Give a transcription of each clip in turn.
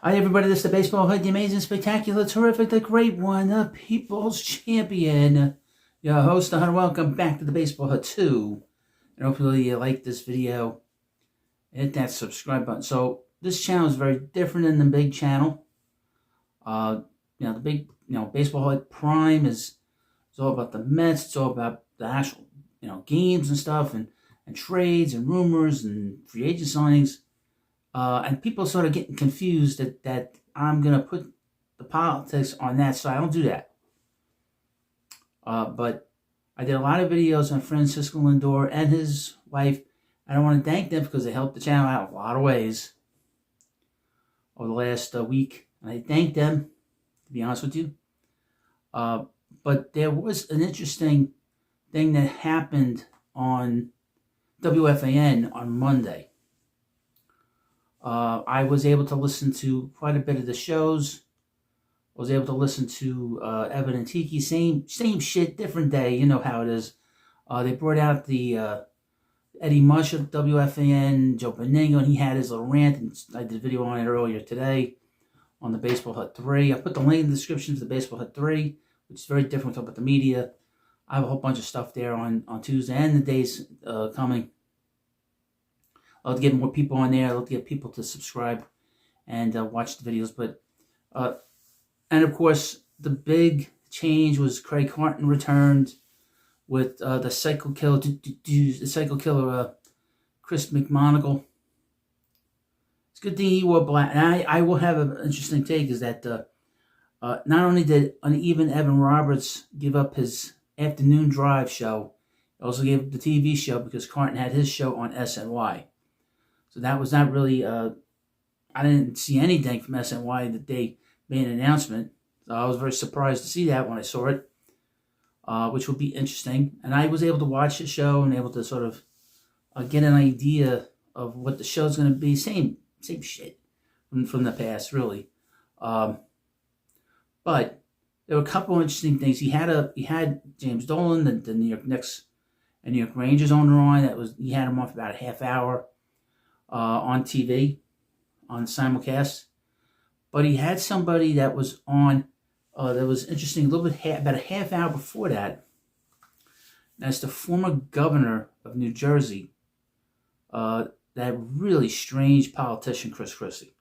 Hi everybody, this is the Baseball Hood, the amazing, spectacular, terrific, the great one, the People's Champion. Your host, and welcome back to the Baseball Hood 2. And hopefully you like this video. Hit that subscribe button. So this channel is very different than the big channel. The big, Baseball Hood Prime is all about the Mets. It's all about the actual, games and stuff, and trades and rumors and free agent signings. And people sort of getting confused that I'm going to put the politics on that side. I don't do that. But I did a lot of videos on Francisco Lindor and his wife. And I want to thank them because they helped the channel out in a lot of ways over the last week. And I thank them, to be honest with you. But there was an interesting thing that happened on WFAN on Monday. I was able to listen to quite a bit of the shows. I was able to listen to Evan and Tiki. Same shit, different day. You know how it is. They brought out the Eddie Mush of WFAN, Joe Beningo, and he had his little rant. And I did a video on it earlier today on the Baseball Hut 3. I put the link in the description to the Baseball Hut 3, which is very different. We talk about the media. I have a whole bunch of stuff there on Tuesday and the days coming. I'll get more people on there. I'll get people to subscribe and watch the videos. But and of course, the big change was Craig Carton returned with the psycho killer, Chris McMonagle. It's a good thing he wore black. And I will have an interesting take. Is that not only did Uneven Evan Roberts give up his afternoon drive show, he also gave up the TV show because Carton had his show on SNY. So that was not really, I didn't see anything from SNY that they made an announcement. So I was very surprised to see that when I saw it, which will be interesting. And I was able to watch the show and able to sort of get an idea of what the show's going to be. Same shit from the past, really. But there were a couple of interesting things. He had James Dolan, the New York Knicks and New York Rangers owner on. He had him on for about a half hour. On TV, on simulcast, but he had somebody that was on that was interesting. A little bit about a half hour before that. That's the former governor of New Jersey, that really strange politician, Chris Christie.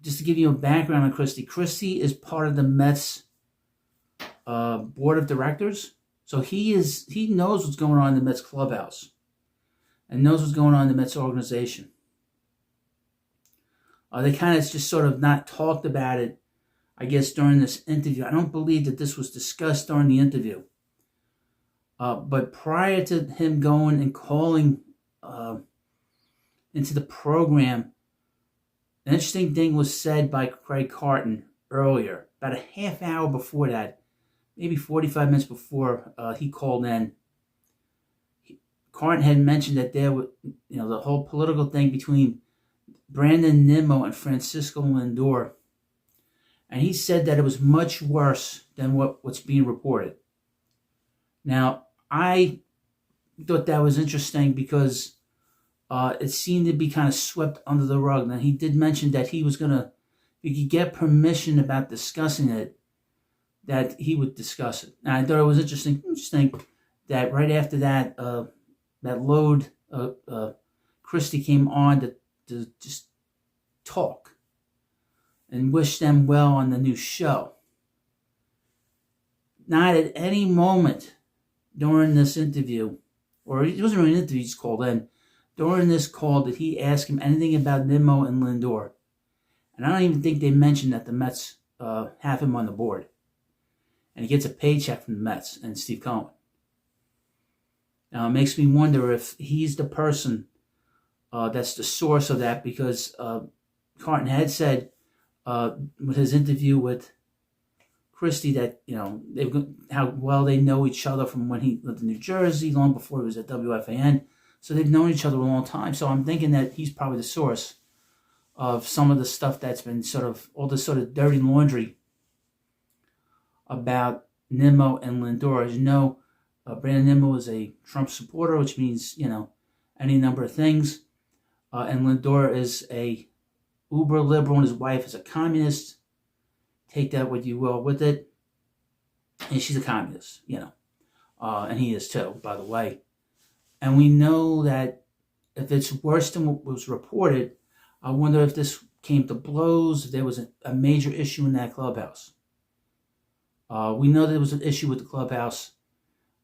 Just to give you a background on Christie, Christie is part of the Mets board of directors, so he knows what's going on in the Mets clubhouse. And knows what's going on in the Mets organization. They kind of just sort of not talked about it, I guess, during this interview. I don't believe that this was discussed during the interview. But prior to him going and calling into the program, an interesting thing was said by Craig Carton earlier, about a half hour before that, maybe 45 minutes before he called in. Carton had mentioned that there was, the whole political thing between Brandon Nimmo and Francisco Lindor. And he said that it was much worse than what's being reported. Now, I thought that was interesting because it seemed to be kind of swept under the rug. Now, he did mention that he was going to, if he could get permission about discussing it, that he would discuss it. Now, I thought it was interesting that right after that, that load, Christie came on to just talk and wish them well on the new show. Not at any moment during this interview, or it wasn't really an interview, he just called in. During this call, did he ask him anything about Nimmo and Lindor? And I don't even think they mentioned that the Mets have him on the board. And he gets a paycheck from the Mets and Steve Cohen. Now, it makes me wonder if he's the person that's the source of that, because Carton had said with his interview with Christie that, how well they know each other from when he lived in New Jersey, long before he was at WFAN. So they've known each other a long time. So I'm thinking that he's probably the source of some of the stuff that's been sort of, all this sort of dirty laundry about Nimmo and Lindor. As you know, Brandon Nimmo is a Trump supporter, which means, any number of things. And Lindor uber liberal and his wife is a communist. Take that what you will with it. And she's a communist, and he is too, by the way. And we know that if it's worse than what was reported, I wonder if this came to blows, if there was a major issue in that clubhouse. We know there was an issue with the clubhouse.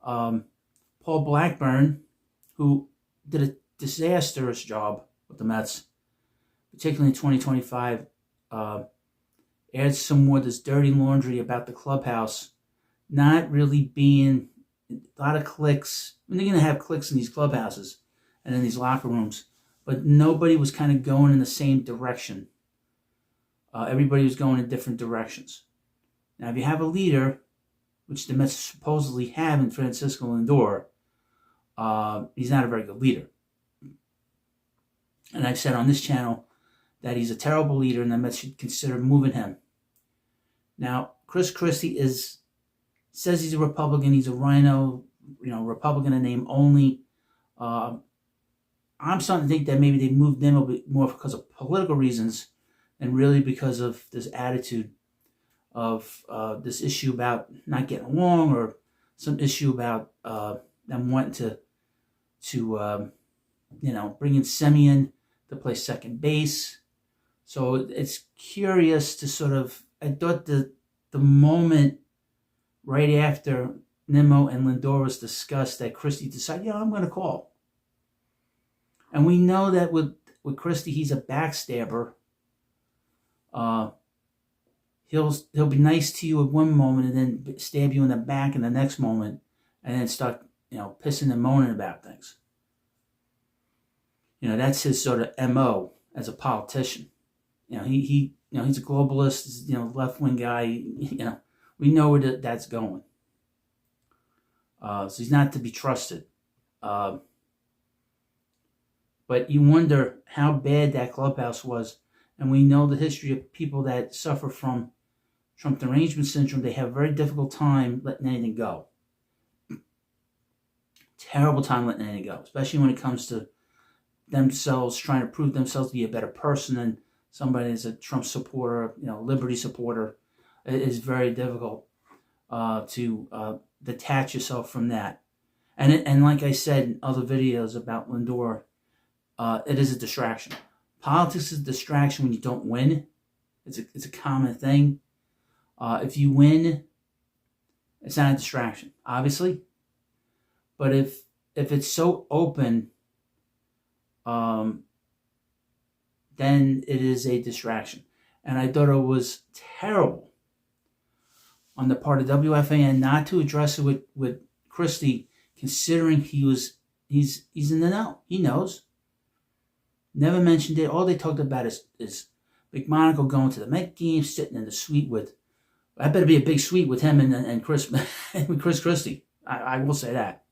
Paul Blackburn, who did a disastrous job with the Mets, particularly in 2025, aired some more of this dirty laundry about the clubhouse not really being a lot of cliques. I mean, they're going to have cliques in these clubhouses and in these locker rooms, but nobody was kind of going in the same direction. Everybody was going in different directions. Now, if you have a leader, which the Mets supposedly have in Francisco Lindor, he's not a very good leader. And I've said on this channel that he's a terrible leader and the Mets should consider moving him. Now, Chris Christie says he's a Republican. He's a rhino, Republican in name only. I'm starting to think that maybe they moved him a bit more because of political reasons and really because of this attitude of this issue about not getting along or some issue about them wanting to bring in Semien to play second base. So it's curious to sort of, I thought the moment right after Nimmo and Lindor was discussed that Christie decided, I'm going to call. And we know that with Christie, he's a backstabber. He'll be nice to you at one moment and then stab you in the back in the next moment and then start, pissing and moaning about things. That's his sort of MO as a politician. He's a globalist, left-wing guy, we know where that's going. So he's not to be trusted. But you wonder how bad that clubhouse was. And we know the history of people that suffer from Trump derangement syndrome. They have a very difficult time letting anything go. Terrible time letting anything go, especially when it comes to themselves trying to prove themselves to be a better person than somebody that's a Trump supporter, liberty supporter. It is very difficult to detach yourself from that. And like I said in other videos about Lindor, it is a distraction. Politics is a distraction when you don't win. It's a common thing. If you win, it's not a distraction, obviously. But if it's so open, then it is a distraction. And I thought it was terrible on the part of WFAN not to address it with Christie, considering he's in the know. He knows. Never mentioned it. All they talked about is McMonagle going to the Met game, sitting in the suite with. I better be a big suite with him and Chris with Chris Christie. I will say that.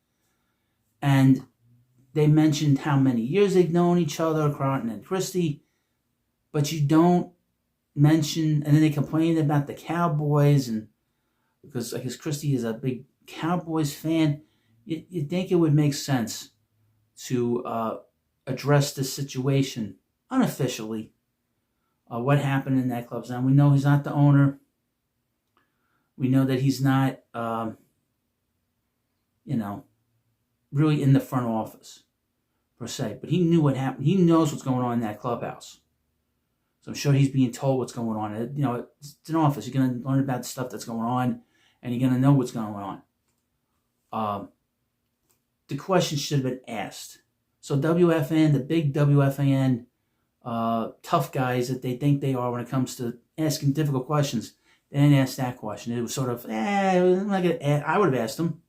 And they mentioned how many years they've known each other, Carton and Christie, but you don't mention. And then they complained about the Cowboys, and because I guess Christie is a big Cowboys fan, you think it would make sense to address this situation unofficially. What happened in that club? Now we know he's not the owner. We know that he's not, really in the front office per se. But he knew what happened. He knows what's going on in that clubhouse. So I'm sure he's being told what's going on. It's an office. You're going to learn about the stuff that's going on, and you're going to know what's going on. The question should have been asked. So WFAN, the big WFAN tough guys that they think they are when it comes to asking difficult questions, they didn't ask that question. It was sort of, I'm not gonna ask. I would have asked him.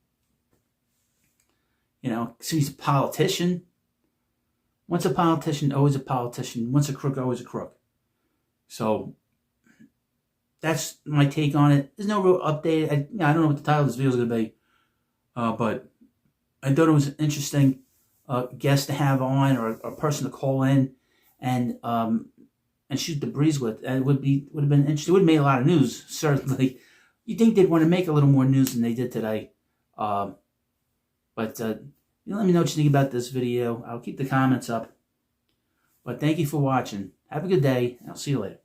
So he's a politician. Once a politician, always a politician. Once a crook, always a crook. So that's my take on it. There's no real update. I don't know what the title of this video is going to be, but I thought it was an interesting guest to have on, or a person to call in and shoot the breeze with. And it would have been interesting. It would have made a lot of news, certainly. You'd think they'd want to make a little more news than they did today. But let me know what you think about this video. I'll keep the comments up. But thank you for watching. Have a good day, and I'll see you later.